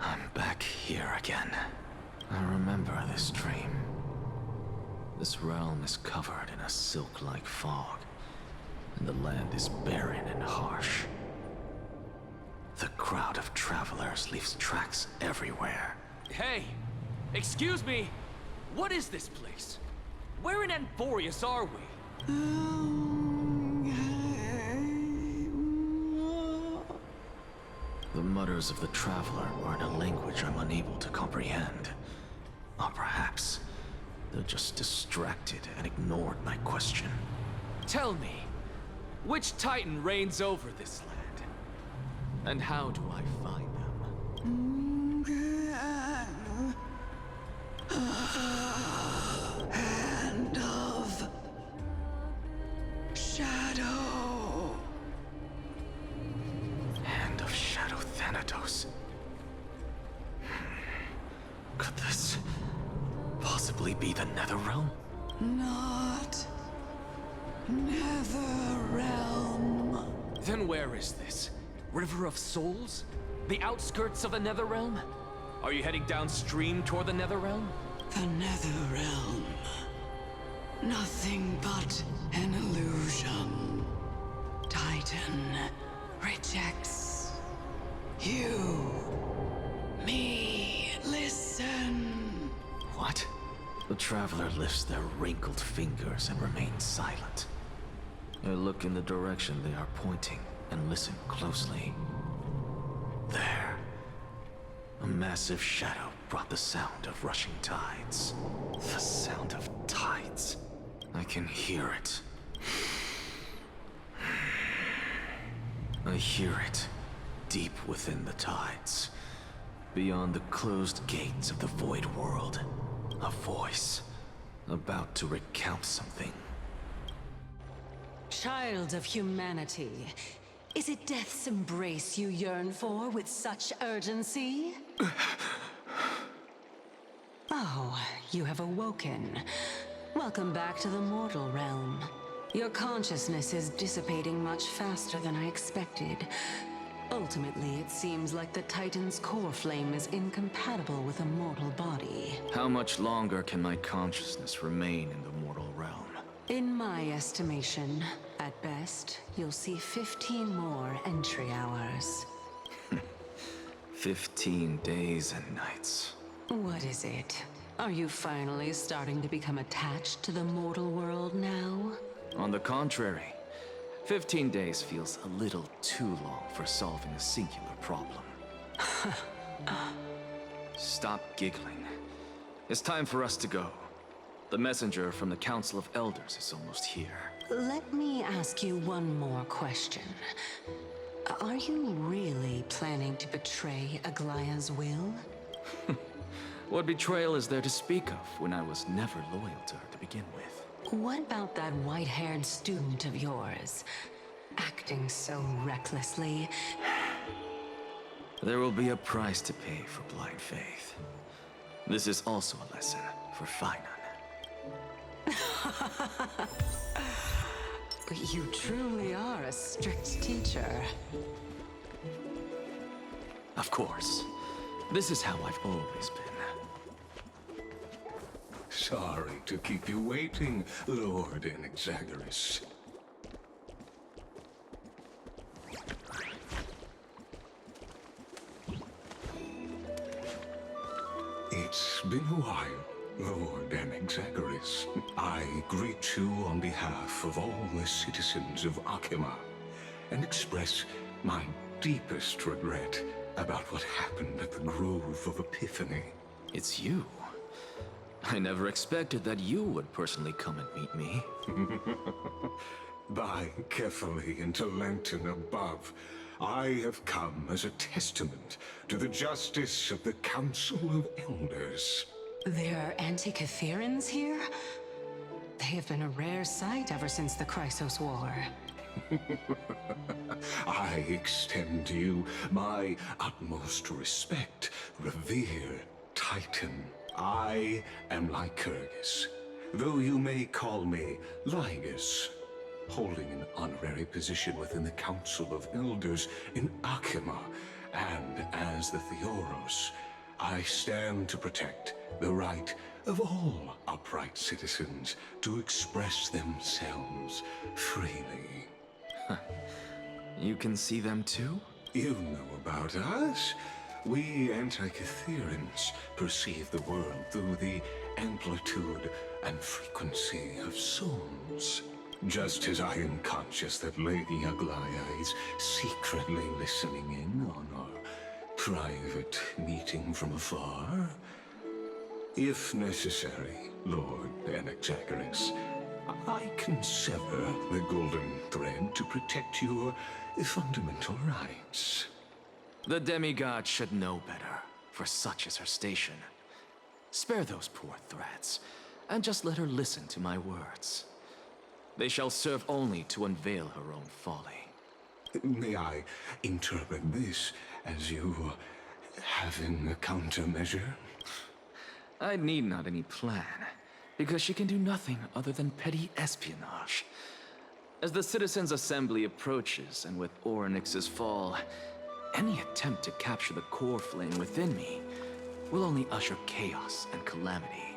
I'm back here again. I remember this dream. This realm is covered in a silk-like fog, and the land is barren and harsh. The crowd of travelers leaves tracks everywhere. Hey! Excuse me! What is this place? Where in Anforius are we? The mutters of the traveler are in a language I'm unable to comprehend. Or perhaps they're just distracted and ignored my question. Tell me, which Titan reigns over this land? And how do I find them? Hand of Shadow. Hand of Shadow Thanatos. Could this possibly be the Netherrealm? Not Netherrealm. Then where is this? River of Souls? The outskirts of the Netherrealm? Are you heading downstream toward the Netherrealm? The Netherrealm. Nothing but an illusion. Titan rejects you. Me. Listen. What? The traveler lifts their wrinkled fingers and remains silent. I look in the direction they are pointing and listen closely. There. A massive shadow brought the sound of rushing tides. The sound of tides. I can hear it. I hear it, deep within the tides. Beyond the closed gates of the void world. A voice, about to recount something. Child of humanity, is it death's embrace you yearn for with such urgency? Oh, you have awoken. Welcome back to the mortal realm. Your consciousness is dissipating much faster than I expected. Ultimately, it seems like the Titan's core flame is incompatible with a mortal body. How much longer can my consciousness remain in the mortal realm? In my estimation, at best, you'll see 15 more entry hours. 15 days and nights. What is it? Are you finally starting to become attached to the mortal world now? On the contrary, 15 days feels a little too long for solving a singular problem. Stop giggling. It's time for us to go. The messenger from the Council of Elders is almost here. Let me ask you one more question. Are you really planning to betray Aglaea's will? What betrayal is there to speak of when I was never loyal to her to begin with? What about that white-haired student of yours? Acting so recklessly. There will be a price to pay for blind faith. This is also a lesson for Finan. You truly are a strict teacher. Of course. This is how I've always been. Sorry to keep you waiting, Lord Anaxa. It's been a while, Lord Anaxa. I greet you on behalf of all the citizens of Akima and express my deepest regret about what happened at the Grove of Epiphany. It's you. I never expected that you would personally come and meet me. By carefully into Lantern above, I have come as a testament to the justice of the Council of Elders. There are Antikytherans here? They have been a rare sight ever since the Chrysos War. I extend to you my utmost respect, revered Titan. I am Lycurgus, though you may call me Lygus. holding an honorary position within the Council of Elders in Akima, and as the Theoros, I stand to protect the right of all upright citizens to express themselves freely. You can see them too? You know about us. We Antikytherians perceive the world through the amplitude and frequency of souls. Just as I am conscious that Lady Aglaea is secretly listening in on our private meeting from afar. If necessary, Lord Anaxa, I can sever the golden thread to protect your fundamental rights. The demigod should know better, for such is her station. Spare those poor threads, and just let her listen to my words. They shall serve only to unveil her own folly. May I interpret this as you having a countermeasure? I need not any plan, because she can do nothing other than petty espionage. As the Citizens' Assembly approaches, and with Orynyx's fall, any attempt to capture the Coreflame within me will only usher chaos and calamity.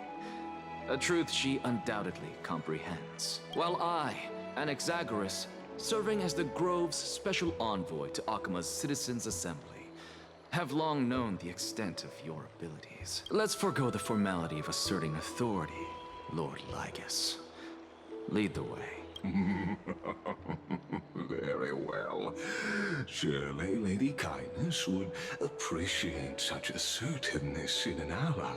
A truth she undoubtedly comprehends. While I, Anaxagoras, serving as the Grove's special envoy to Akima's Citizens' Assembly, have long known the extent of your abilities. Let's forego the formality of asserting authority, Lord Lygus. Lead the way. Very well. Surely Lady Kindness would appreciate such assertiveness in an ally.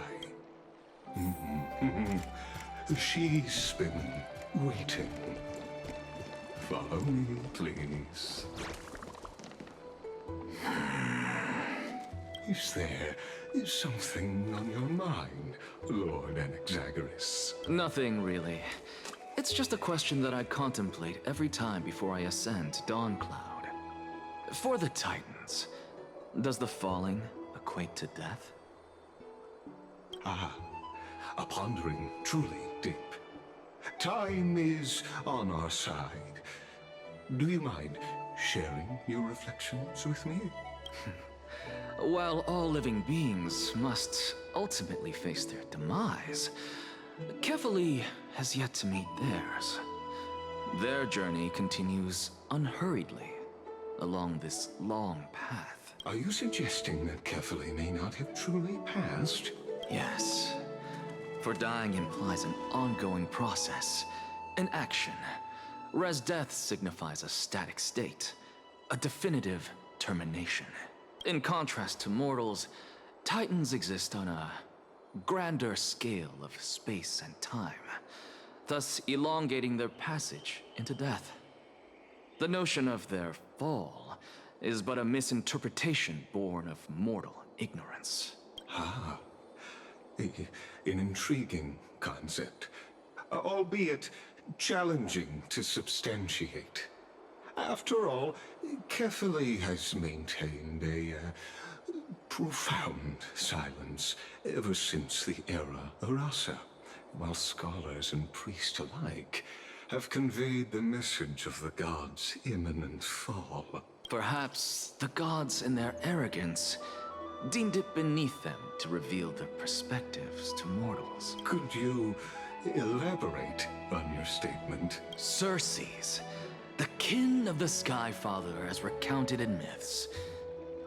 She's been waiting. Follow me, please. Is something on your mind, Lord Anaxagoras? Nothing, really. It's just a question that I contemplate every time before I ascend to Dawncloud. For the Titans, does the falling equate to death? Ah, a pondering truly deep. Time is on our side. Do you mind sharing your reflections with me? While all living beings must ultimately face their demise, Kefali has yet to meet theirs. Their journey continues unhurriedly along this long path. Are you suggesting that Kefali may not have truly passed? Yes. For dying implies an ongoing process, an action. Res death signifies a static state, a definitive termination. In contrast to mortals, Titans exist on a grander scale of space and time, thus elongating their passage into death. The notion of their fall is but a misinterpretation born of mortal ignorance. Ah, an intriguing concept, albeit challenging to substantiate. After all, Kefali has maintained a profound silence ever since the era Arasa, while scholars and priests alike have conveyed the message of the gods' imminent fall. Perhaps the gods, in their arrogance, deemed it beneath them to reveal their perspectives to mortals. Could you elaborate on your statement? Cerces, the kin of the Sky Father as recounted in myths,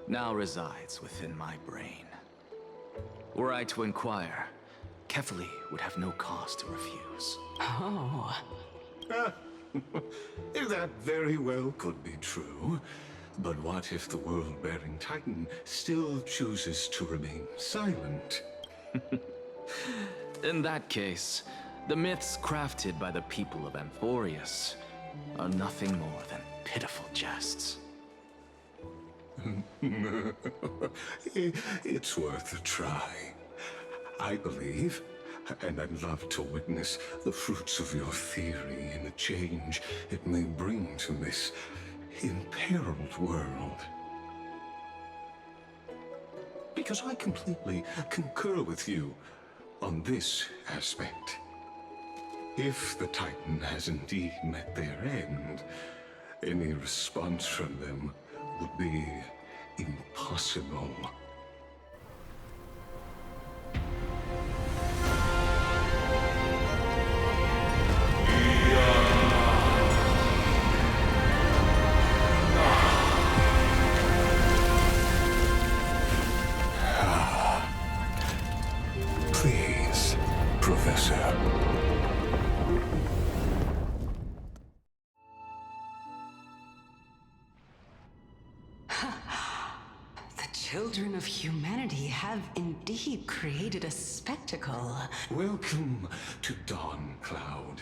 now resides within my brain. Were I to inquire, Kefali would have no cause to refuse. Oh, That very well could be true. But what if the world-bearing Titan still chooses to remain silent? In that case, the myths crafted by the people of Amphorius are nothing more than pitiful jests. It's worth a try. I believe, and I'd love to witness the fruits of your theory and the change it may bring to this imperiled world. Because I completely concur with you on this aspect. If the Titan has indeed met their end, any response from them would be impossible. Please, Professor. The children of humanity have indeed created a spectacle. Welcome to Dawn Cloud.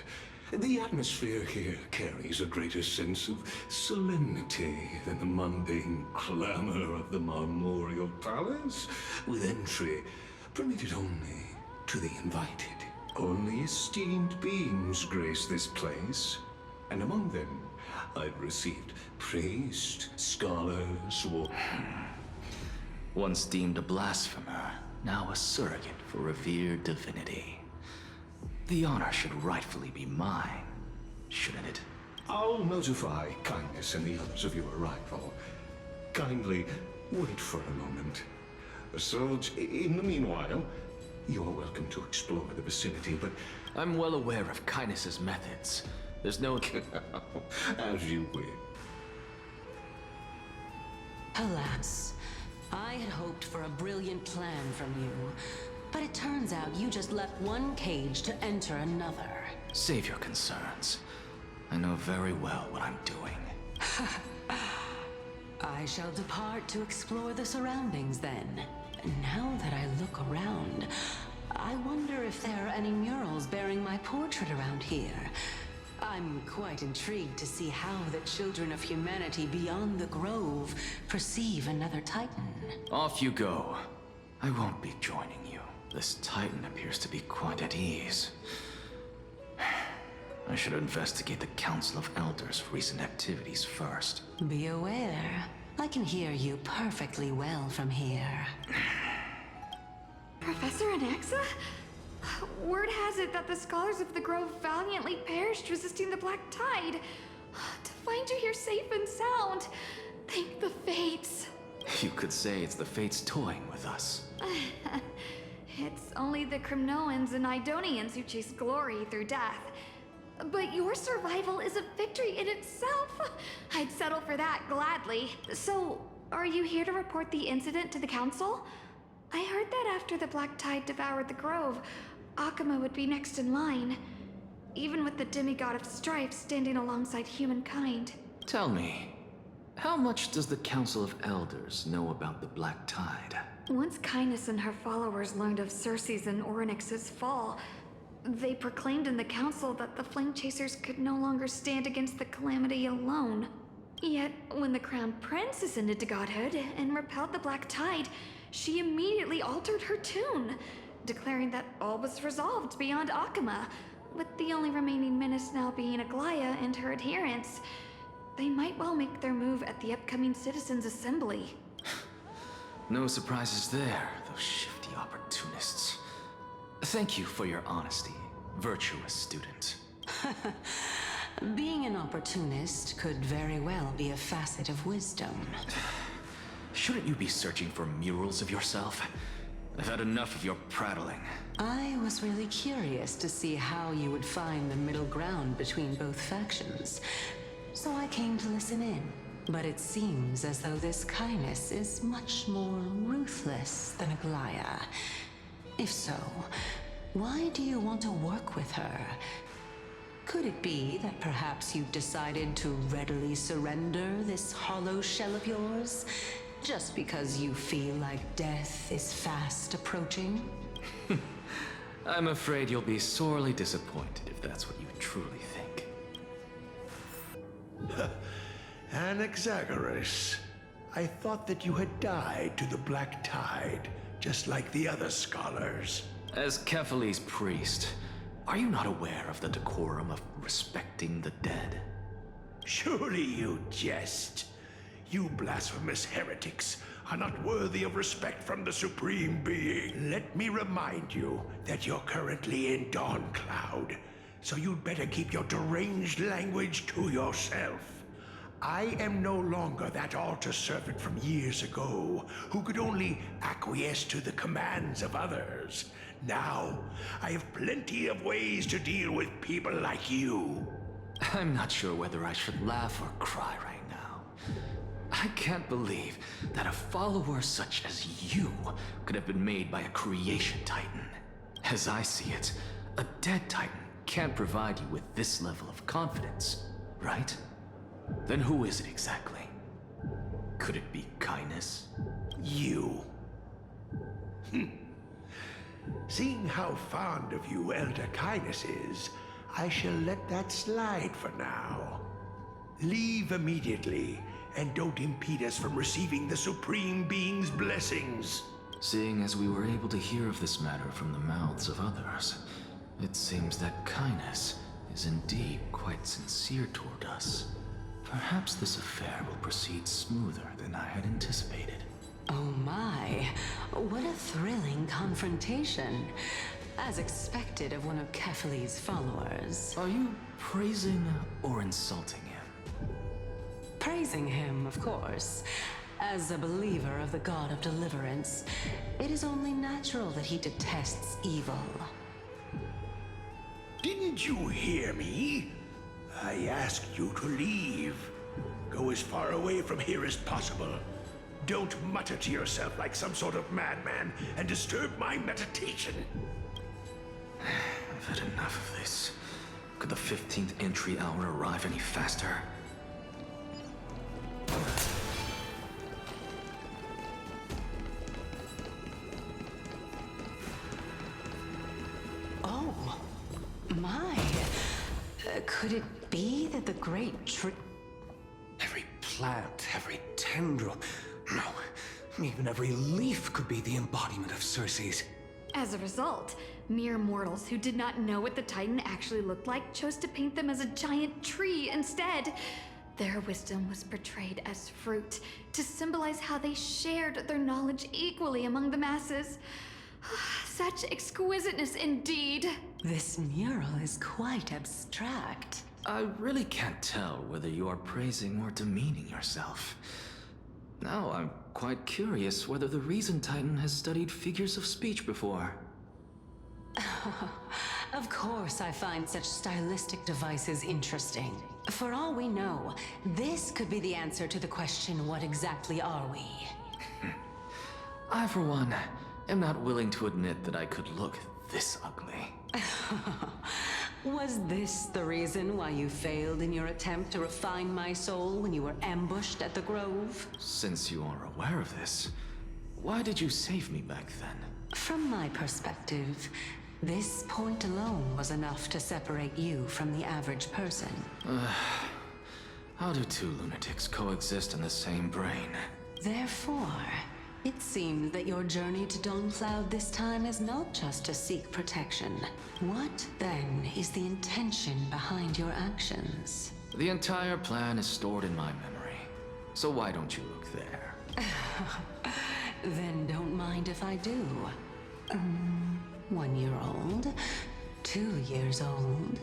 The atmosphere here carries a greater sense of solemnity than the mundane clamor of the Memorial Palace, with entry permitted only to the invited. Only esteemed beings grace this place, and among them I've received priests, scholars, Once deemed a blasphemer, now a surrogate for revered divinity. The honor should rightfully be mine, shouldn't it? I'll notify Kindness and the others of your arrival. Kindly wait for a moment. So, in the meanwhile, you're welcome to explore the vicinity, but I'm well aware of Kindness's methods. There's no... as you wish. Alas, I had hoped for a brilliant plan from you, but it turns out you just left one cage to enter another. Save your concerns. I know very well what I'm doing. I shall depart to explore the surroundings then. Now that I look around, I wonder if there are any murals bearing my portrait around here. I'm quite intrigued to see how the children of humanity beyond the grove perceive another Titan. Off you go. I won't be joining you. This Titan appears to be quite at ease. I should investigate the Council of Elders' recent activities first. Be aware, I can hear you perfectly well from here. Professor Anaxa? Word has it that the scholars of the Grove valiantly perished resisting the Black Tide. To find you here safe and sound, thank the Fates. You could say it's the Fates toying with us. It's only the Crimnoans and Idonians who chase glory through death. But your survival is a victory in itself. I'd settle for that gladly. So, are you here to report the incident to the Council? I heard that after the Black Tide devoured the Grove, Akama would be next in line, even with the demigod of strife standing alongside humankind. Tell me, how much does the Council of Elders know about the Black Tide? Once Kindness and her followers learned of Cerces and Orynyx's fall, they proclaimed in the council that the Flame Chasers could no longer stand against the calamity alone. Yet, when the Crown Prince ascended to godhood and repelled the Black Tide, she immediately altered her tune, declaring that all was resolved beyond Akama, with the only remaining menace now being Aglaea and her adherents. They might well make their move at the upcoming Citizens' Assembly. No surprises there, those shifty opportunists. Thank you for your honesty, virtuous student. Being an opportunist could very well be a facet of wisdom. Shouldn't you be searching for murals of yourself? I've had enough of your prattling. I was really curious to see how you would find the middle ground between both factions, so I came to listen in. But it seems as though this Kindness is much more ruthless than Aglaea. If so, why do you want to work with her? Could it be that perhaps you've decided to readily surrender this hollow shell of yours, just because you feel like death is fast approaching? I'm afraid you'll be sorely disappointed if that's what you truly think. Anaxagoras, I thought that you had died to the Black Tide, just like the other scholars. As Kephale's priest, are you not aware of the decorum of respecting the dead? Surely you jest. You blasphemous heretics are not worthy of respect from the Supreme Being. Let me remind you that you're currently in Dawn Cloud. so you'd better keep your deranged language to yourself. I am no longer that altar servant from years ago who could only acquiesce to the commands of others. Now, I have plenty of ways to deal with people like you. I'm not sure whether I should laugh or cry right now. I can't believe that a follower such as you could have been made by a creation titan. As I see it, a dead titan can't provide you with this level of confidence, right? Then who is it exactly? Could it be kindness? You. Seeing how fond of you Elder Kindness is, I shall let that slide for now. Leave immediately, and don't impede us from receiving the Supreme Being's blessings. Seeing as we were able to hear of this matter from the mouths of others, it seems that kindness is indeed quite sincere toward us. Perhaps this affair will proceed smoother than I had anticipated. Oh my, what a thrilling confrontation. As expected of one of Kefali's followers. Are you praising or insulting him? Praising him, of course. As a believer of the God of Deliverance, it is only natural that he detests evil. Didn't you hear me? I asked you to leave. Go as far away from here as possible. Don't mutter to yourself like some sort of madman and disturb my meditation. I've had enough of this. Could the 15th entry hour arrive any faster? Oh, my. Could it be that the great tree... Every plant, every tendril, no, even every leaf could be the embodiment of Cerces. As a result, mere mortals who did not know what the Titan actually looked like chose to paint them as a giant tree instead. Their wisdom was portrayed as fruit, to symbolize how they shared their knowledge equally among the masses. Such exquisiteness indeed. This mural is quite abstract. I really can't tell whether you are praising or demeaning yourself. Now I'm quite curious whether the Reason Titan has studied figures of speech before. Of course I find such stylistic devices interesting. For all we know, this could be the answer to the question, what exactly are we? I, for one, am not willing to admit that I could look this ugly. Was this the reason why you failed in your attempt to refine my soul when you were ambushed at the Grove? Since you are aware of this, why did you save me back then? From my perspective, this point alone was enough to separate you from the average person. How do two lunatics coexist in the same brain? Therefore, it seems that your journey to Dawn-Cloud this time is not just to seek protection. What, then, is the intention behind your actions? The entire plan is stored in my memory, so why don't you look there? Then don't mind if I do. 1 year old? 2 years old?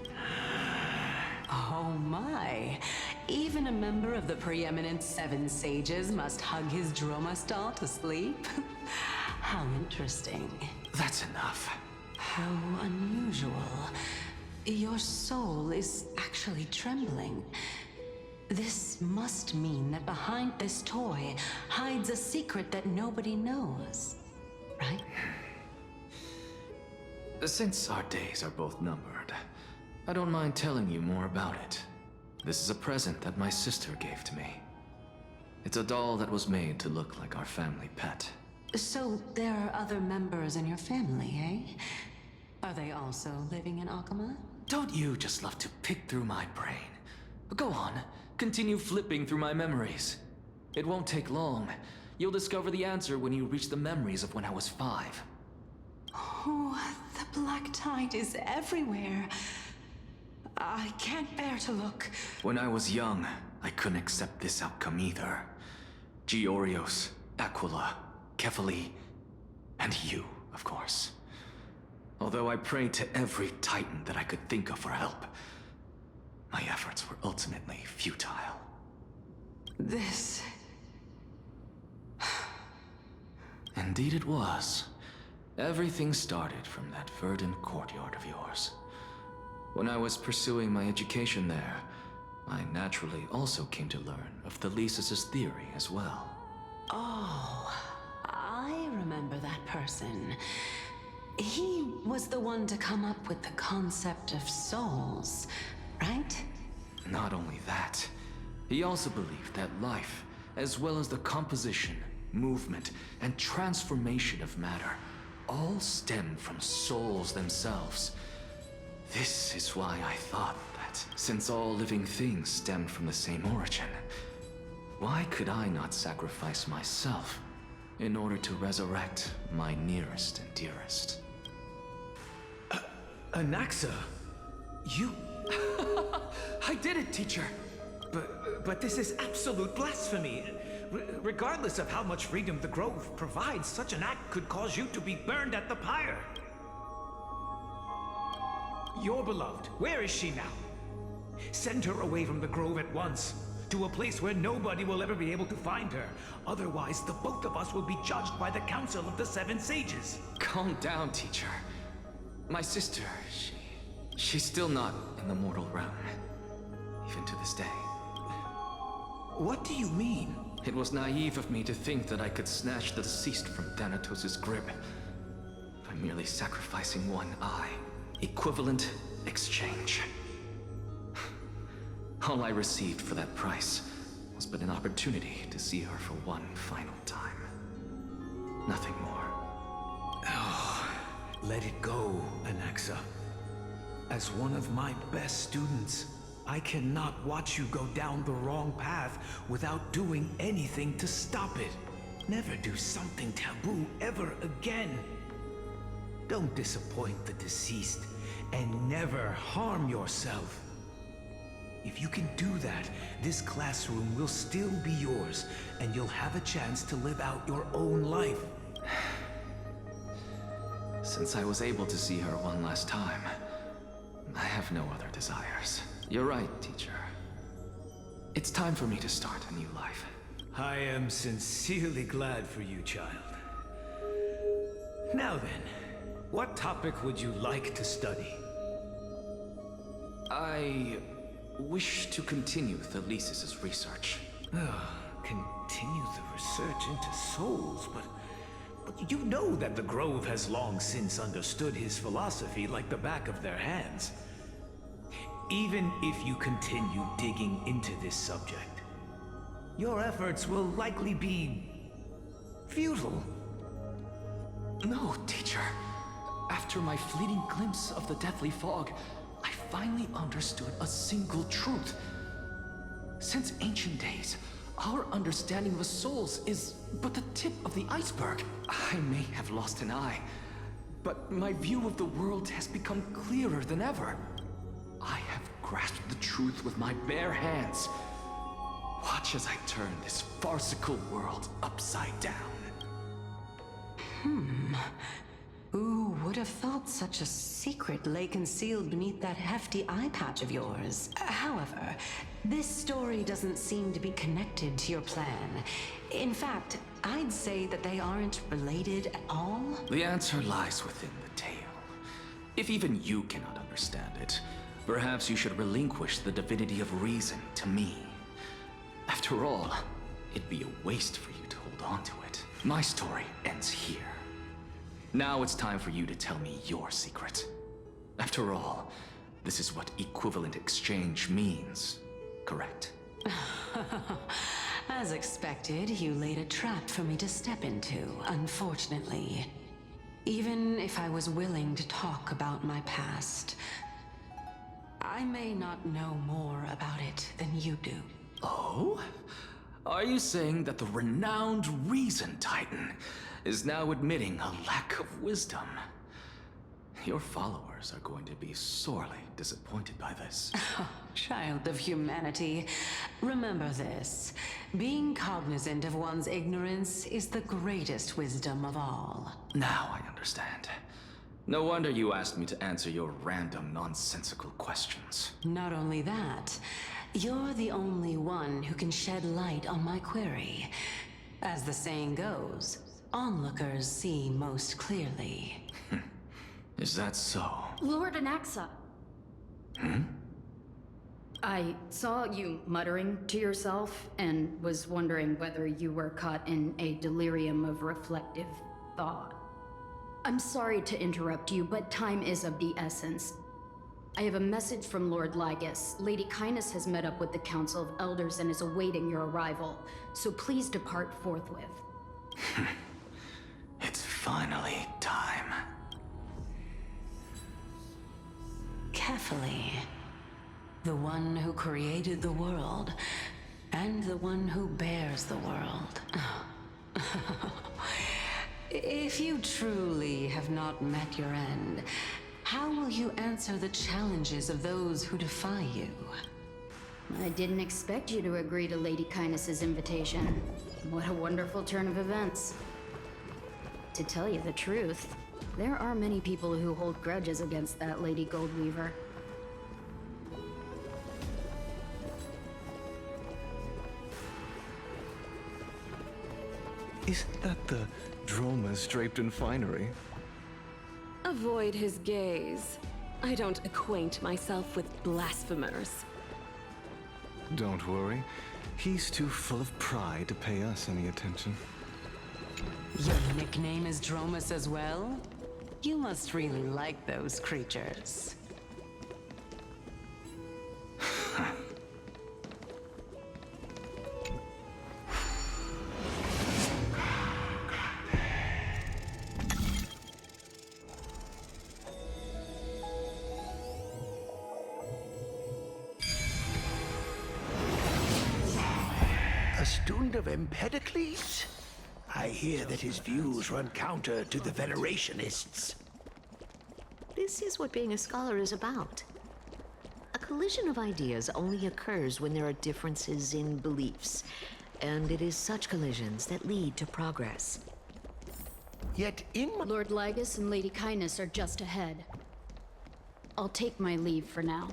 Oh my! Even a member of the preeminent Seven Sages must hug his Dromastal to sleep? How interesting. That's enough. How unusual. Your soul is actually trembling. This must mean that behind this toy hides a secret that nobody knows, right? Since our days are both numbered, I don't mind telling you more about it. This is a present that my sister gave to me. It's a doll that was made to look like our family pet. So there are other members in your family, eh? Are they also living in Akama? Don't you just love to pick through my brain? Go on, continue flipping through my memories. It won't take long. You'll discover the answer when you reach the memories of when I was 5. Oh, the black tide is everywhere. I can't bear to look. When I was young, I couldn't accept this outcome either. Georios, Aquila, Kefali, and you, of course. Although I prayed to every Titan that I could think of for help, my efforts were ultimately futile. This... Indeed it was. Everything started from that verdant courtyard of yours. When I was pursuing my education there, I naturally also came to learn of Thelesis' theory as well. Oh, I remember that person. He was the one to come up with the concept of souls, right? Not only that, he also believed that life, as well as the composition, movement, and transformation of matter, all stem from souls themselves. This is why I thought that, since all living things stemmed from the same origin, why could I not sacrifice myself in order to resurrect my nearest and dearest? Anaxa, you... I did it, teacher! But this is absolute blasphemy. Regardless of how much freedom the Grove provides, such an act could cause you to be burned at the pyre. Your beloved, where is she now? Send her away from the Grove at once, to a place where nobody will ever be able to find her. Otherwise, the both of us will be judged by the Council of the Seven Sages. Calm down, teacher. My sister, she's still not in the mortal realm. Even to this day. What do you mean? It was naive of me to think that I could snatch the deceased from Thanatos' grip by merely sacrificing one eye. Equivalent exchange. All I received for that price was but an opportunity to see her for one final time. Nothing more. Oh, let it go, Anaxa. As one of my best students, I cannot watch you go down the wrong path without doing anything to stop it. Never do something taboo ever again. Don't disappoint the deceased, and never harm yourself. If you can do that, this classroom will still be yours, and you'll have a chance to live out your own life. Since I was able to see her one last time, I have no other desires. You're right, teacher. It's time for me to start a new life. I am sincerely glad for you, child. Now then, what topic would you like to study? I wish to continue Thelesis' research. Continue the research into souls, but you know that the Grove has long since understood his philosophy like the back of their hands. Even if you continue digging into this subject, your efforts will likely be futile. No, teacher. After my fleeting glimpse of the deathly fog, I finally understood a single truth. Since ancient days, our understanding of the souls is but the tip of the iceberg. I may have lost an eye, but my view of the world has become clearer than ever. I have grasped the truth with my bare hands. Watch as I turn this farcical world upside down. Who would have thought such a secret lay concealed beneath that hefty eye patch of yours? However, this story doesn't seem to be connected to your plan. In fact, I'd say that they aren't related at all. The answer lies within the tale. If even you cannot understand it, perhaps you should relinquish the divinity of reason to me. After all, it'd be a waste for you to hold on to it. My story ends here. Now it's time for you to tell me your secret. After all, this is what equivalent exchange means, correct? As expected, you laid a trap for me to step into, unfortunately. Even if I was willing to talk about my past, I may not know more about it than you do. Oh? Are you saying that the renowned Reason Titan is now admitting a lack of wisdom? Your followers are going to be sorely disappointed by this. Child of humanity, remember this. Being cognizant of one's ignorance is the greatest wisdom of all. Now I understand. No wonder you asked me to answer your random, nonsensical questions. Not only that, you're the only one who can shed light on my query. As the saying goes, onlookers see most clearly. Is that so? Lord Anaxa. I saw you muttering to yourself and was wondering whether you were caught in a delirium of reflective thought. I'm sorry to interrupt you, but time is of the essence. I have a message from Lord Lygus. Lady Kindness has met up with the Council of Elders and is awaiting your arrival, so please depart forthwith. It's finally time. Carefully. The one who created the world, and the one who bears the world. If you truly have not met your end, how will you answer the challenges of those who defy you? I didn't expect you to agree to Lady Kindness's invitation. What a wonderful turn of events. To tell you the truth, there are many people who hold grudges against that Lady Goldweaver. Isn't that the Dromas draped in finery? Avoid his gaze. I don't acquaint myself with blasphemers. Don't worry. He's too full of pride to pay us any attention. Your nickname is Dromas as well? You must really like those creatures. A student of Empedocles? I hear that his views run counter to the Venerationists. This is what being a scholar is about. A collision of ideas only occurs when there are differences in beliefs, and it is such collisions that lead to progress. Yet in my... Lord Lygus and Lady Kindness are just ahead. I'll take my leave for now.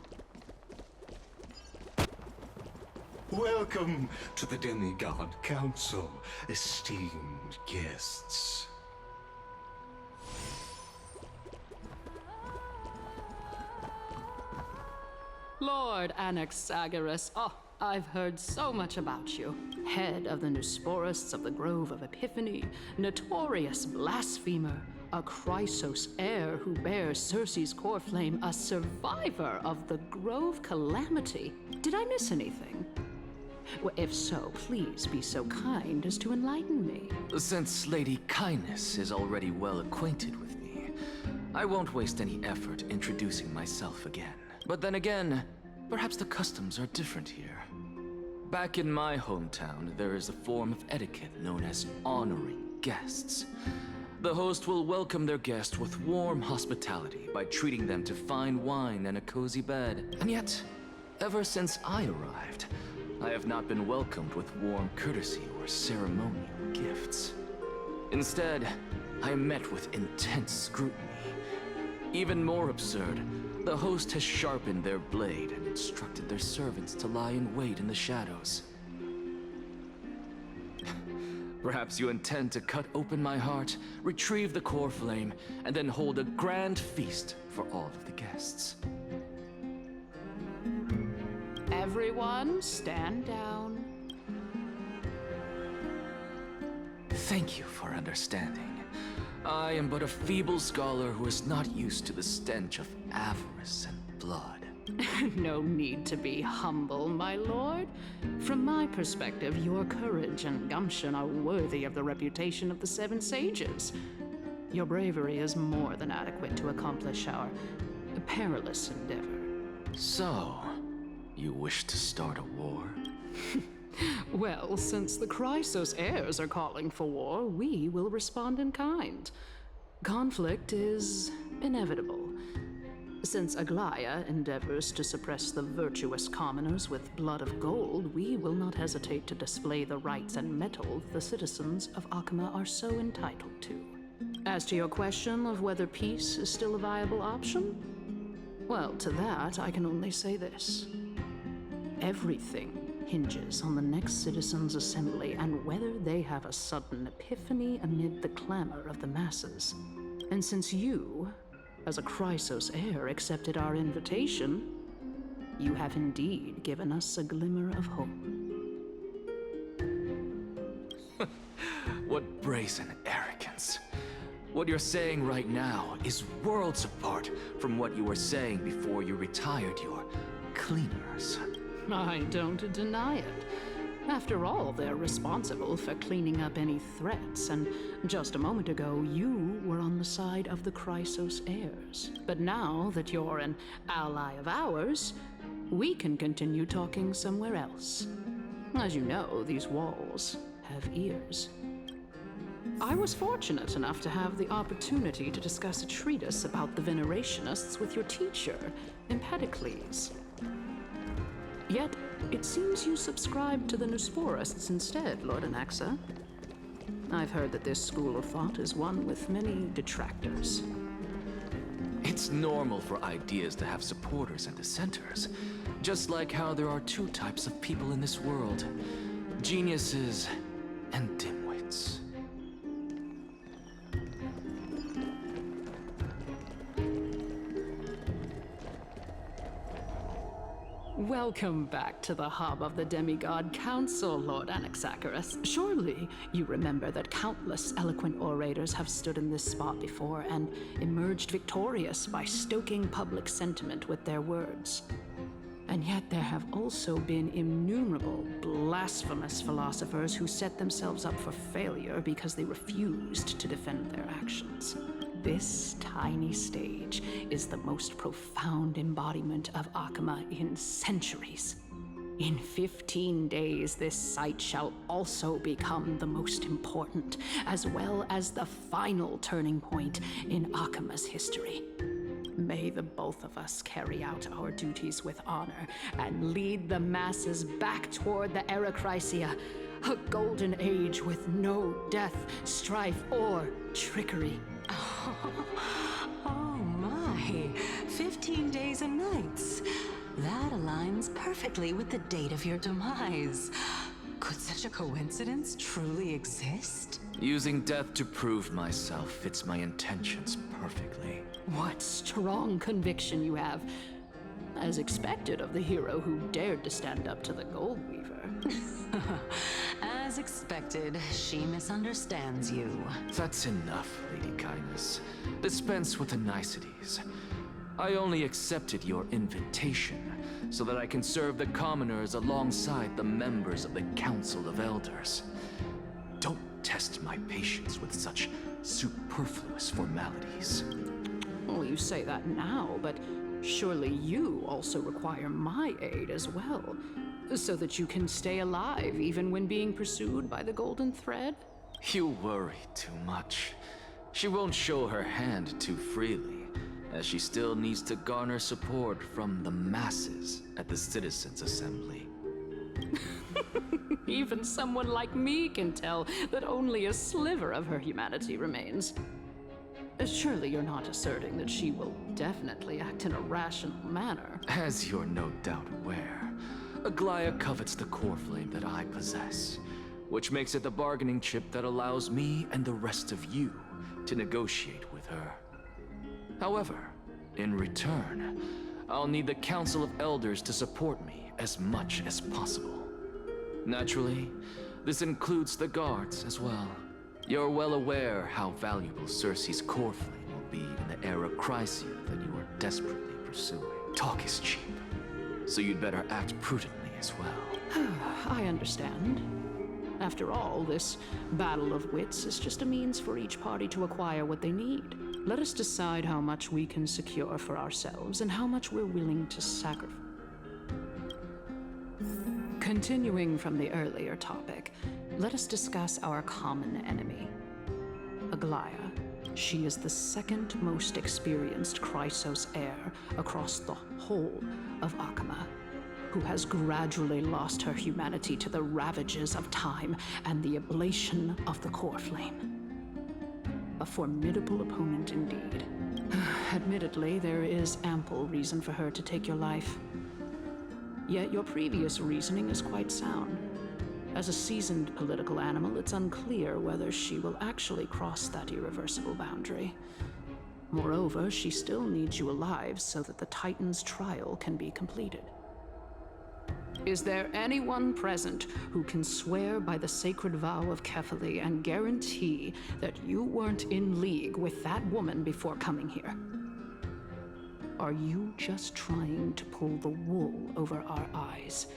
Welcome to the Demigod Council, esteemed guests. Lord Anaxagoras, I've heard so much about you. Head of the Nusporists of the Grove of Epiphany, notorious blasphemer, a Chrysos heir who bears Cerces' Coreflame, a survivor of the Grove Calamity. Did I miss anything? Well, if so, please be so kind as to enlighten me. Since Lady Kindness is already well acquainted with me, I won't waste any effort introducing myself again. But then again, perhaps the customs are different here. Back in my hometown, there is a form of etiquette known as honoring guests. The host will welcome their guest with warm hospitality by treating them to fine wine and a cozy bed. And yet, ever since I arrived, I have not been welcomed with warm courtesy or ceremonial gifts. Instead, I am met with intense scrutiny. Even more absurd, the host has sharpened their blade and instructed their servants to lie in wait in the shadows. Perhaps you intend to cut open my heart, retrieve the Coreflame, and then hold a grand feast for all of the guests. Everyone, stand down. Thank you for understanding. I am but a feeble scholar who is not used to the stench of avarice and blood. No need to be humble, my lord. From my perspective, your courage and gumption are worthy of the reputation of the Seven Sages. Your bravery is more than adequate to accomplish our perilous endeavor. So, you wish to start a war? Well, since the Chrysos heirs are calling for war, we will respond in kind. Conflict is inevitable. Since Aglaea endeavors to suppress the virtuous commoners with blood of gold, we will not hesitate to display the rights and mettle the citizens of Akima are so entitled to. As to your question of whether peace is still a viable option, well, to that I can only say this. Everything hinges on the next citizens' assembly and whether they have a sudden epiphany amid the clamor of the masses. And since you, as a Chrysos heir, accepted our invitation, you have indeed given us a glimmer of hope. What brazen arrogance. What you're saying right now is worlds apart from what you were saying before you retired your cleaners. I don't deny it. After all, they're responsible for cleaning up any threats, and just a moment ago, you were on the side of the Chrysos heirs. But now that you're an ally of ours, we can continue talking somewhere else. As you know, these walls have ears. I was fortunate enough to have the opportunity to discuss a treatise about the Venerationists with your teacher, Empedocles. Yet, it seems you subscribe to the Nusporists instead, Lord Anaxa. I've heard that this school of thought is one with many detractors. It's normal for ideas to have supporters and dissenters, just like how there are two types of people in this world: geniuses and dimwits. Welcome back to the hub of the Demigod Council, Lord Anaxagoras. Surely you remember that countless eloquent orators have stood in this spot before and emerged victorious by stoking public sentiment with their words. And yet there have also been innumerable blasphemous philosophers who set themselves up for failure because they refused to defend their actions. This tiny stage is the most profound embodiment of Akama in centuries. In 15 days, this site shall also become the most important, as well as the final turning point in Akama's history. May the both of us carry out our duties with honor and lead the masses back toward the Erechrysia, a golden age with no death, strife, or trickery. Oh my, 15 days and nights. That aligns perfectly with the date of your demise. Could such a coincidence truly exist? Using death to prove myself fits my intentions perfectly. What strong conviction you have. As expected of the hero who dared to stand up to the Gold Weaver. As expected, she misunderstands you. That's enough, Lady Kindness. Dispense with the niceties. I only accepted your invitation so that I can serve the commoners alongside the members of the Council of Elders. Don't test my patience with such superfluous formalities. Well, you say that now, but surely you also require my aid as well, so that you can stay alive even when being pursued by the Golden Thread? You worry too much. She won't show her hand too freely, as she still needs to garner support from the masses at the Citizens' Assembly. Even someone like me can tell that only a sliver of her humanity remains. Surely you're not asserting that she will definitely act in a rational manner. As you're no doubt aware, Aglaea covets the Coreflame that I possess, which makes it the bargaining chip that allows me and the rest of you to negotiate with her. However, in return, I'll need the Council of Elders to support me as much as possible. Naturally, this includes the guards as well. You're well aware how valuable Cerces' Coreflame will be in the Erechrysia that you are desperately pursuing. Talk is cheap, so you'd better act prudently as well. I understand. After all, this battle of wits is just a means for each party to acquire what they need. Let us decide how much we can secure for ourselves and how much we're willing to sacrifice. Continuing from the earlier topic, let us discuss our common enemy, Aglaea. She is the second most experienced Chrysos heir across the whole of Akama, who has gradually lost her humanity to the ravages of time and the ablation of the Coreflame. A formidable opponent indeed. Admittedly, there is ample reason for her to take your life. Yet your previous reasoning is quite sound. As a seasoned political animal, it's unclear whether she will actually cross that irreversible boundary. Moreover, she still needs you alive so that the Titan's trial can be completed. Is there anyone present who can swear by the sacred vow of Kefali and guarantee that you weren't in league with that woman before coming here? Are you just trying to pull the wool over our eyes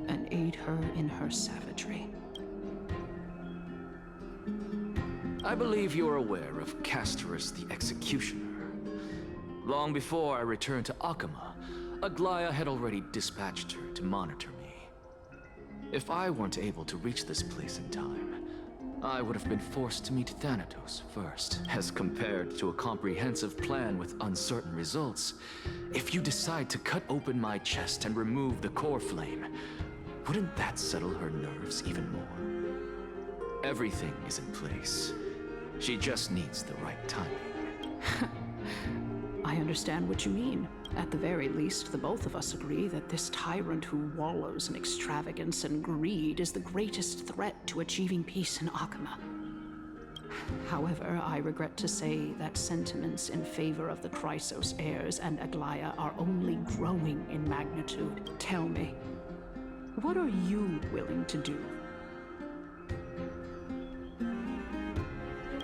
and aid her in her savagery? I believe you're aware of Castorus the Executioner. Long before I returned to Akama, Aglaea had already dispatched her to monitor me. If I weren't able to reach this place in time, I would have been forced to meet Thanatos first. As compared to a comprehensive plan with uncertain results, if you decide to cut open my chest and remove the Coreflame, wouldn't that settle her nerves even more? Everything is in place. She just needs the right timing. I understand what you mean. At the very least, the both of us agree that this tyrant who wallows in extravagance and greed is the greatest threat to achieving peace in Akama. However, I regret to say that sentiments in favor of the Chrysos heirs and Aglaea are only growing in magnitude. Tell me, what are you willing to do?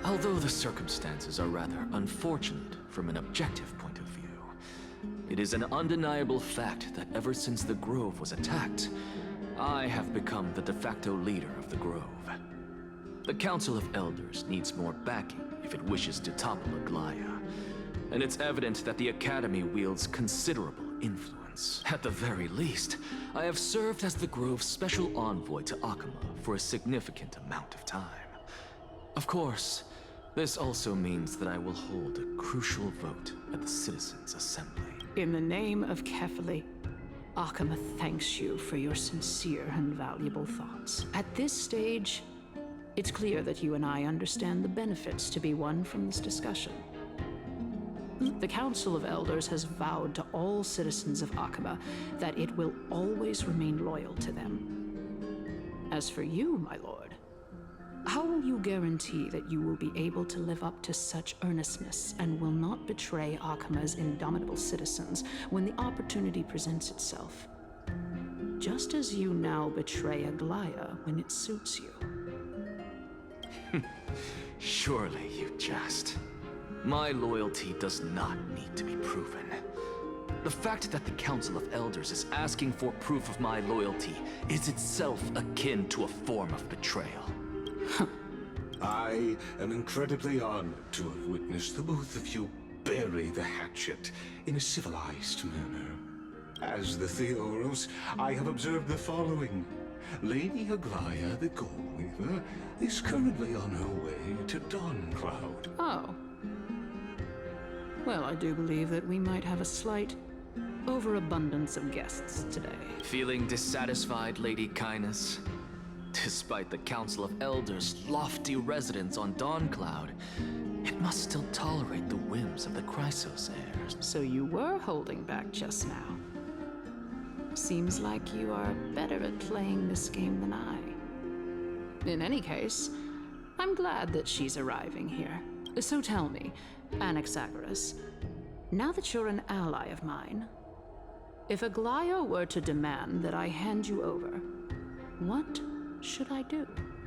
Although the circumstances are rather unfortunate from an objective point of view, it is an undeniable fact that ever since the Grove was attacked, I have become the de facto leader of the Grove. The Council of Elders needs more backing if it wishes to topple Aglaea, and it's evident that the Academy wields considerable influence. At the very least, I have served as the Grove's special envoy to Akama for a significant amount of time. Of course, this also means that I will hold a crucial vote at the Citizens' Assembly. In the name of Kefali, Akama thanks you for your sincere and valuable thoughts. At this stage, it's clear that you and I understand the benefits to be won from this discussion. The Council of Elders has vowed to all citizens of Akama that it will always remain loyal to them. As for you, my lord, how will you guarantee that you will be able to live up to such earnestness and will not betray Akama's indomitable citizens when the opportunity presents itself? Just as you now betray Aglaea when it suits you. Surely you jest. My loyalty does not need to be proven. The fact that the Council of Elders is asking for proof of my loyalty is itself akin to a form of betrayal. I am incredibly honored to have witnessed the both of you bury the hatchet in a civilized manner. As the Theoros, I have observed the following. Lady Aglaea, the Goldweaver, is currently on her way to Dawncloud. Oh. Well, I do believe that we might have a slight overabundance of guests today. Feeling dissatisfied, Lady Kindness? Despite the Council of Elders' lofty residence on Dawncloud, it must still tolerate the whims of the Chrysos heirs. So you were holding back just now. Seems like you are better at playing this game than I. In any case, I'm glad that she's arriving here. So tell me, Anaxa, now that you're an ally of mine, if Aglaea were to demand that I hand you over, what should I do?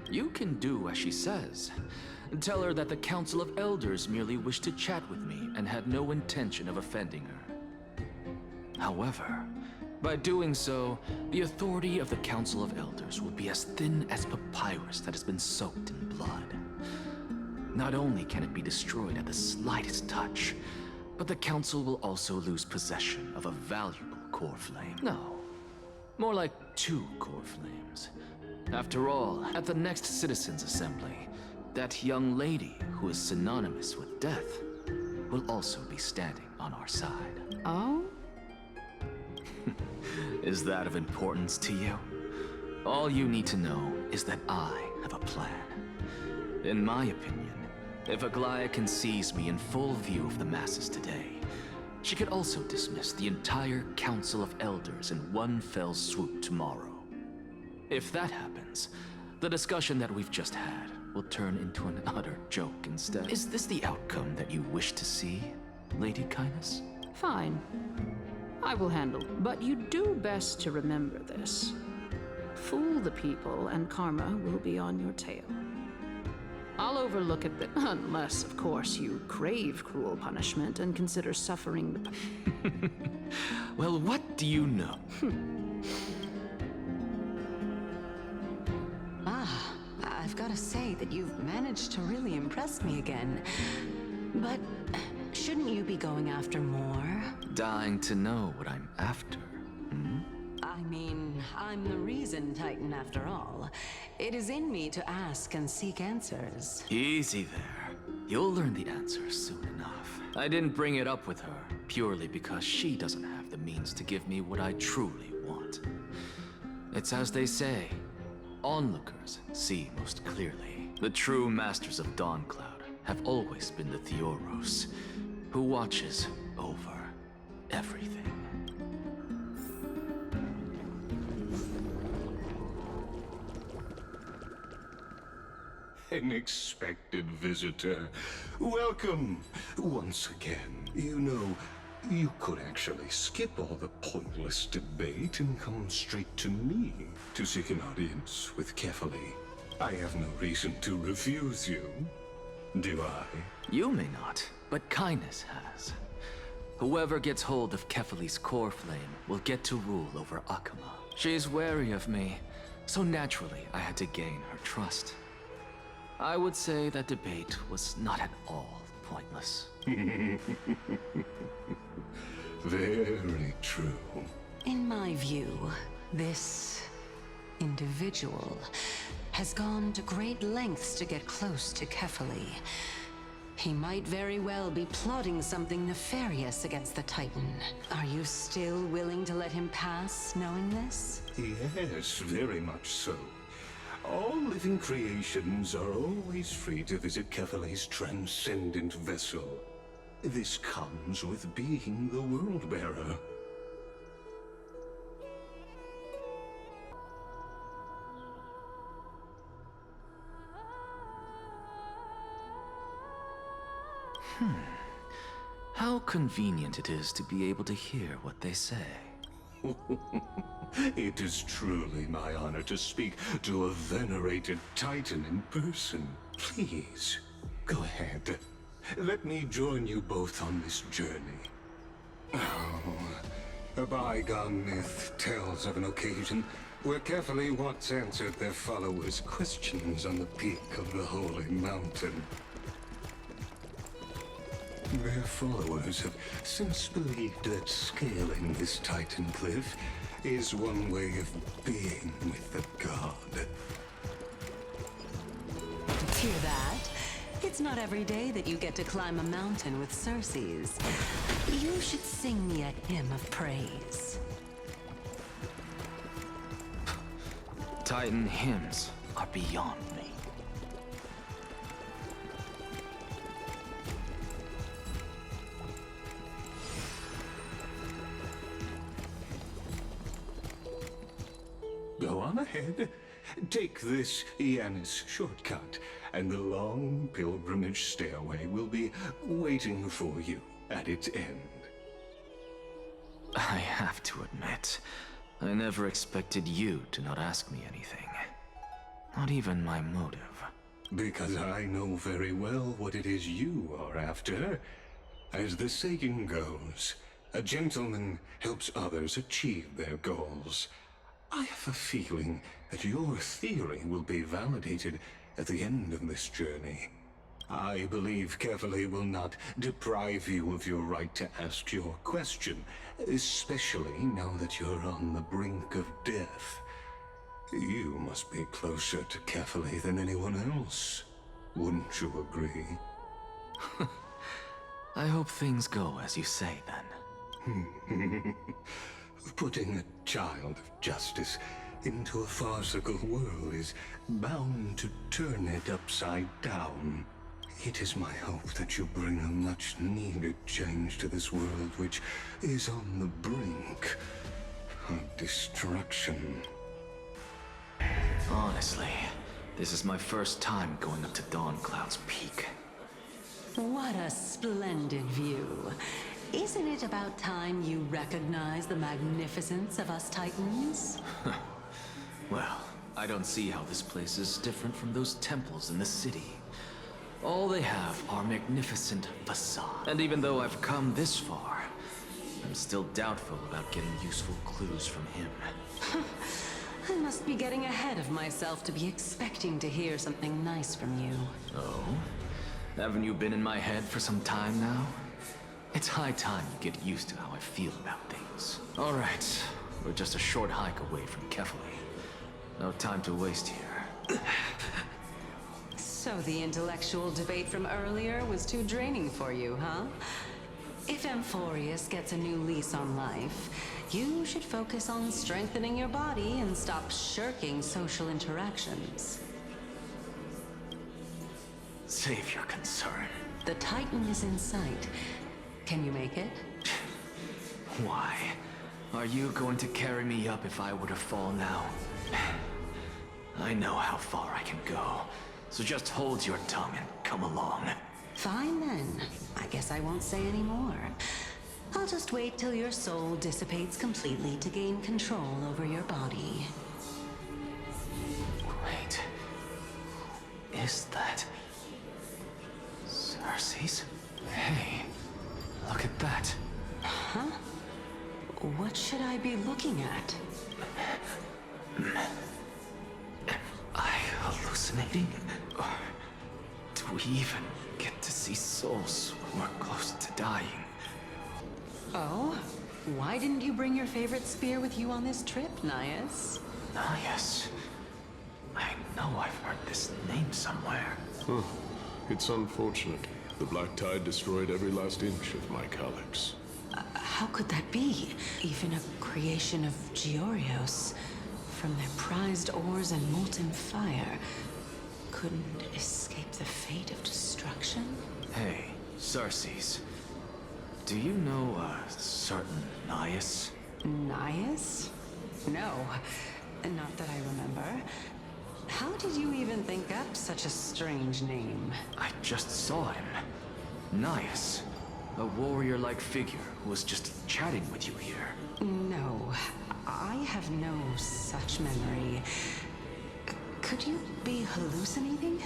You can do as she says. Tell her that the Council of Elders merely wished to chat with me and had no intention of offending her. However, by doing so, the authority of the Council of Elders would be as thin as papyrus that has been soaked in blood. Not only can it be destroyed at the slightest touch, but the Council will also lose possession of a valuable Coreflame. No, more like 2 Coreflames. After all, at the next Citizens' Assembly, that young lady who is synonymous with death will also be standing on our side. Oh? Is that of importance to you? All you need to know is that I have a plan. In my opinion, If Aglaea can seize me in full view of the masses today, she could also dismiss the entire Council of Elders in one fell swoop tomorrow. If that happens, the discussion that we've just had will turn into an utter joke instead. Is this the outcome that you wish to see, Lady Kindness? Fine. I will handle it. But you do best to remember this. Fool the people, and karma will be on your tail. I'll overlook it, unless, of course, you crave cruel punishment and consider suffering the... Well, what do you know? I've got to say that you've managed to really impress me again. But shouldn't you be going after more? Dying to know what I'm after. I mean, I'm the reason Titan after all. It is in me to ask and seek answers. Easy there. You'll learn the answers soon enough. I didn't bring it up with her purely because she doesn't have the means to give me what I truly want. It's as they say, onlookers see most clearly. The true masters of Dawncloud have always been the Theoros, who watches over everything. An expected visitor. Welcome once again. You know, you could actually skip all the pointless debate and come straight to me to seek an audience with Kefali. I have no reason to refuse you, do I? You may not, but Kindness has. Whoever gets hold of Kefali's Coreflame will get to rule over Akama. She's wary of me, so naturally I had to gain her trust. I would say that debate was not at all pointless. Very true. In my view, this individual has gone to great lengths to get close to Kefali. He might very well be plotting something nefarious against the Titan. Are you still willing to let him pass, knowing this? Yes, very much so. All living creations are always free to visit Kefali's transcendent vessel. This comes with being the World-Bearer. How convenient it is to be able to hear what they say. It is truly my honor to speak to a venerated Titan in person. Please, go ahead. Let me join you both on this journey. Oh, a bygone myth tells of an occasion where Kefali once answered their followers' questions on the peak of the holy mountain. Their followers have since believed that scaling this Titan cliff is one way of being with the god. Hear that? It's not every day that you get to climb a mountain with Cerces. You should sing me a hymn of praise. Titan hymns are beyond me. Go on ahead. Take this Yanis shortcut, and the long pilgrimage stairway will be waiting for you at its end. I have to admit, I never expected you to not ask me anything. Not even my motive. Because I know very well what it is you are after. As the saying goes, a gentleman helps others achieve their goals. I have a feeling that your theory will be validated at the end of this journey. I believe Kefali will not deprive you of your right to ask your question, especially now that you're on the brink of death. You must be closer to Kefali than anyone else. Wouldn't you agree? I hope things go as you say, then. Putting a child of justice into a farcical world is bound to turn it upside down. It is my hope that you bring a much-needed change to this world which is on the brink of destruction. Honestly, this is my first time going up to Dawncloud's peak. What a splendid view. Isn't it about time you recognize the magnificence of us Titans? Well, I don't see how this place is different from those temples in the city. All they have are magnificent facades. And even though I've come this far, I'm still doubtful about getting useful clues from him. I must be getting ahead of myself to be expecting to hear something nice from you. Oh? Haven't you been in my head for some time now? It's high time you get used to how I feel about things. All right, we're just a short hike away from Kefali. No time to waste here. So the intellectual debate from earlier was too draining for you, huh? If Amphorius gets a new lease on life, you should focus on strengthening your body and stop shirking social interactions. Save your concern. The Titan is in sight. Can you make it? Why? Are you going to carry me up if I were to fall now? I know how far I can go, so just hold your tongue and come along. Fine then. I guess I won't say any more. I'll just wait till your soul dissipates completely to gain control over your body. Wait. Is that... Cerces? Hey, look at that. Huh? What should I be looking at? Am I hallucinating? Or do we even get to see souls when we're close to dying? Oh? Why didn't you bring your favorite spear with you on this trip, Nias? Nias? I know I've heard this name somewhere. Huh. It's unfortunate. The Black Tide destroyed every last inch of my calyx. How could that be? Even a creation of Georios, from their prized ores and molten fire, couldn't escape the fate of destruction? Hey, Cerces. Do you know a certain Nias? Nias? No, not that I remember. How did you even think up such a strange name? I just saw him. Nias. A warrior-like figure who was just chatting with you here. No, I have no such memory. Could you be hallucinating?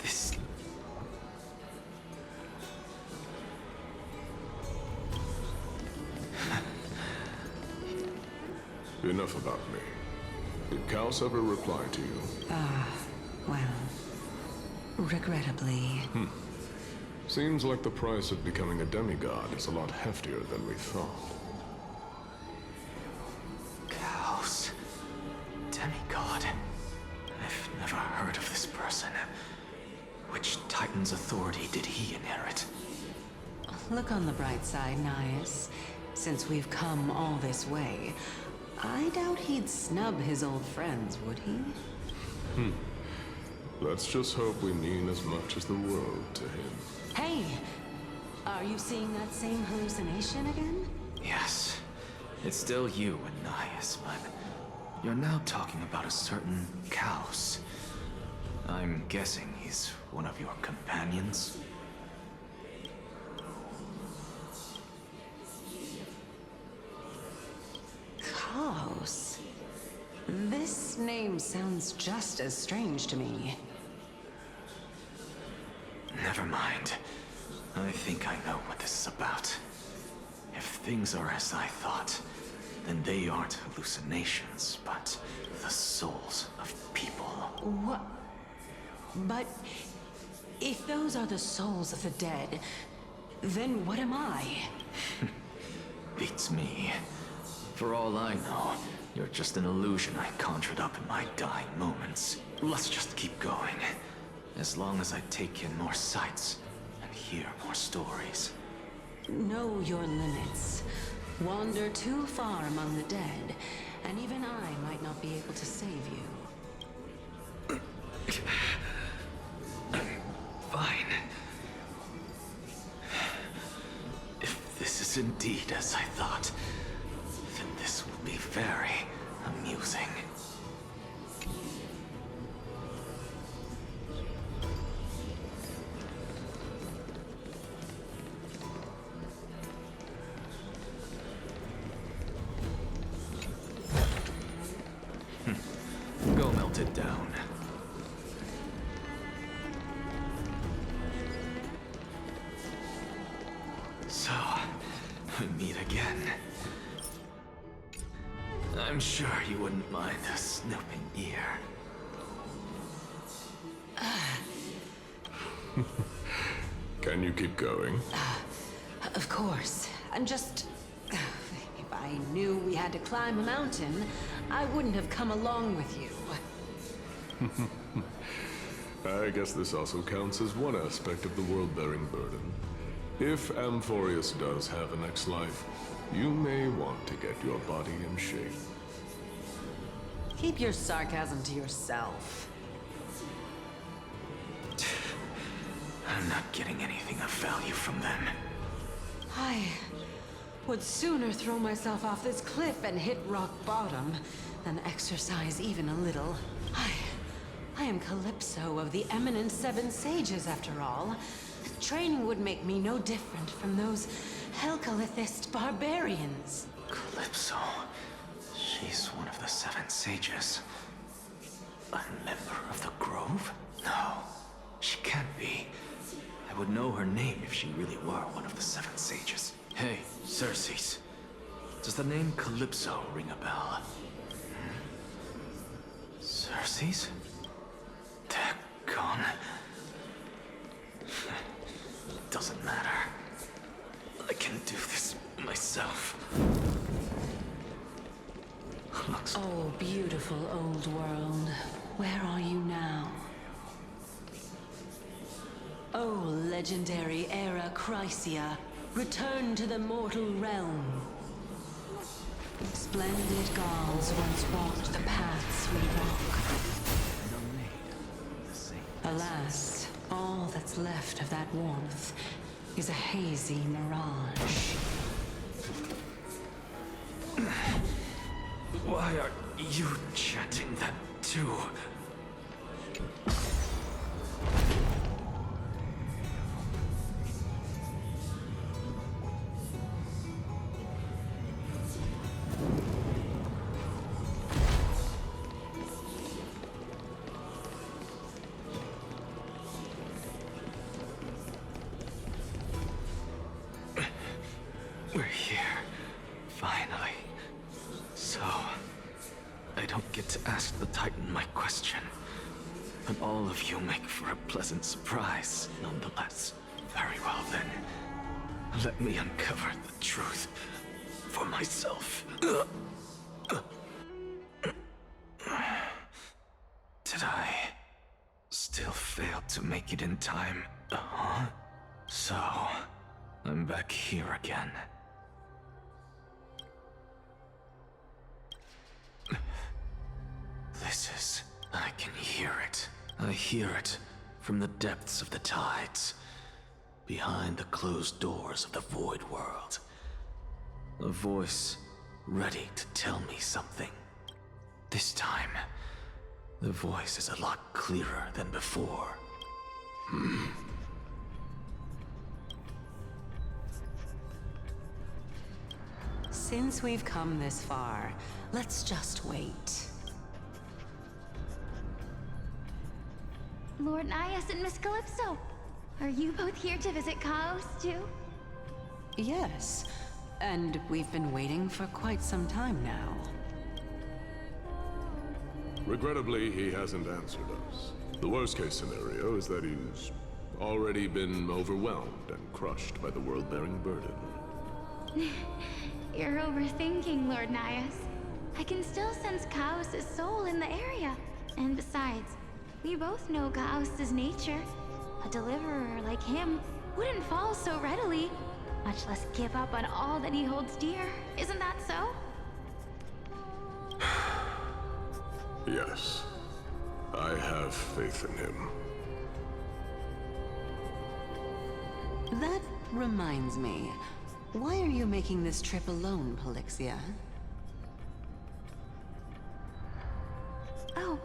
This... Enough about me. Did Kaos ever reply to you? Well, regrettably. Seems like the price of becoming a demigod is a lot heftier than we thought. Kaos. Demigod. I've never heard of this person. Which Titan's authority did he inherit? Look on the bright side, Nias. Since we've come all this way, I doubt he'd snub his old friends, would he? Let's just hope we mean as much as the world to him. Hey! Are you seeing that same hallucination again? Yes. It's still you and Nias, but you're now talking about a certain Kaos. I'm guessing he's one of your companions? Kaos. This name sounds just as strange to me. Never mind. I think I know what this is about. If things are as I thought, then they aren't hallucinations, but the souls of people. What? But if those are the souls of the dead, then what am I? Beats me. For all I know, you're just an illusion I conjured up in my dying moments. Let's just keep going. As long as I take in more sights and hear more stories. Know your limits. Wander too far among the dead, and even I might not be able to save you. Fine. If this is indeed as I thought, then this will be very amusing. Go melt it down. So, we meet again. I'm sure you wouldn't mind a snooping ear. Can you keep going? Of course. I'm just... If I knew we had to climb a mountain, I wouldn't have come along with you. I guess this also counts as one aspect of the world-bearing burden. If Amphorius does have a next life, you may want to get your body in shape. Keep your sarcasm to yourself. I'm not getting anything of value from them. I would sooner throw myself off this cliff and hit rock bottom than exercise even a little. I am Calypso of the eminent Seven Sages, after all. Training would make me no different from those Helcalithist barbarians. Calypso. She's one of the Seven Sages. A member of the Grove? No, she can't be. I would know her name if she really were one of the Seven Sages. Hey, Cerces. Does the name Calypso ring a bell? Cerces? Daggone. Doesn't matter. I can do this myself. Looks... Oh, beautiful old world. Where are you now? Oh, legendary era Chrysia, return to the mortal realm. Splendid gods once walked the paths we walk. Alas, all that's left of that warmth is a hazy mirage. Why are you chanting that too? We're here, finally. So, I don't get to ask the Titan my question. But all of you make for a pleasant surprise, nonetheless. Very well then. Let me uncover the truth for myself. Did I still fail to make it in time? So, I'm back here again. This is... I can hear it. I hear it from the depths of the tides, behind the closed doors of the Void World. A voice ready to tell me something. This time, the voice is a lot clearer than before. Since we've come this far, let's just wait. Lord Nias and Miss Calypso, are you both here to visit Chaos too? Yes, and we've been waiting for quite some time now. Regrettably, he hasn't answered us. The worst-case scenario is that he's already been overwhelmed and crushed by the world-bearing burden. You're overthinking, Lord Nias. I can still sense Chaos' soul in the area. And besides, we both know Chaos' nature. A deliverer like him wouldn't fall so readily, much less give up on all that he holds dear. Isn't that so? Yes. I have faith in him. That reminds me. Why are you making this trip alone, Polixia? Oh,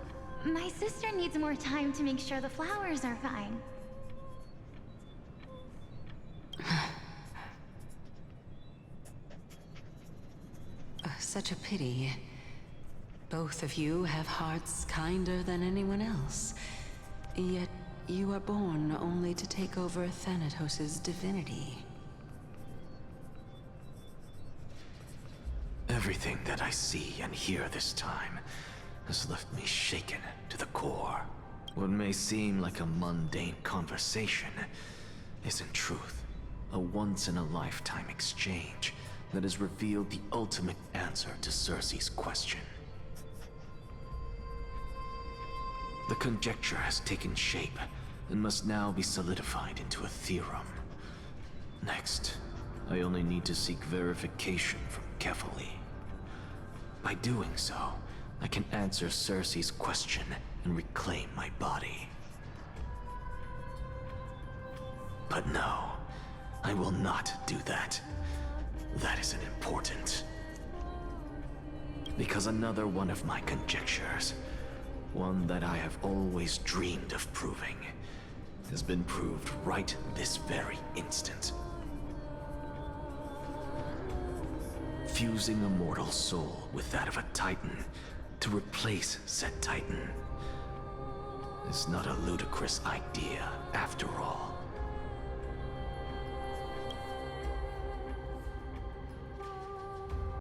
my sister needs more time to make sure the flowers are fine. Such a pity. Both of you have hearts kinder than anyone else. Yet you are born only to take over Thanatos' divinity. Everything that I see and hear this time has left me shaken to the core. What may seem like a mundane conversation is in truth a once-in-a-lifetime exchange that has revealed the ultimate answer to Cerces' question. The conjecture has taken shape and must now be solidified into a theorem. Next, I only need to seek verification from Kefali. By doing so, I can answer Cerces' question and reclaim my body. But no, I will not do that. That isn't important. Because another one of my conjectures, one that I have always dreamed of proving, has been proved right this very instant. Fusing a mortal soul with that of a Titan to replace said Titan is not a ludicrous idea after all.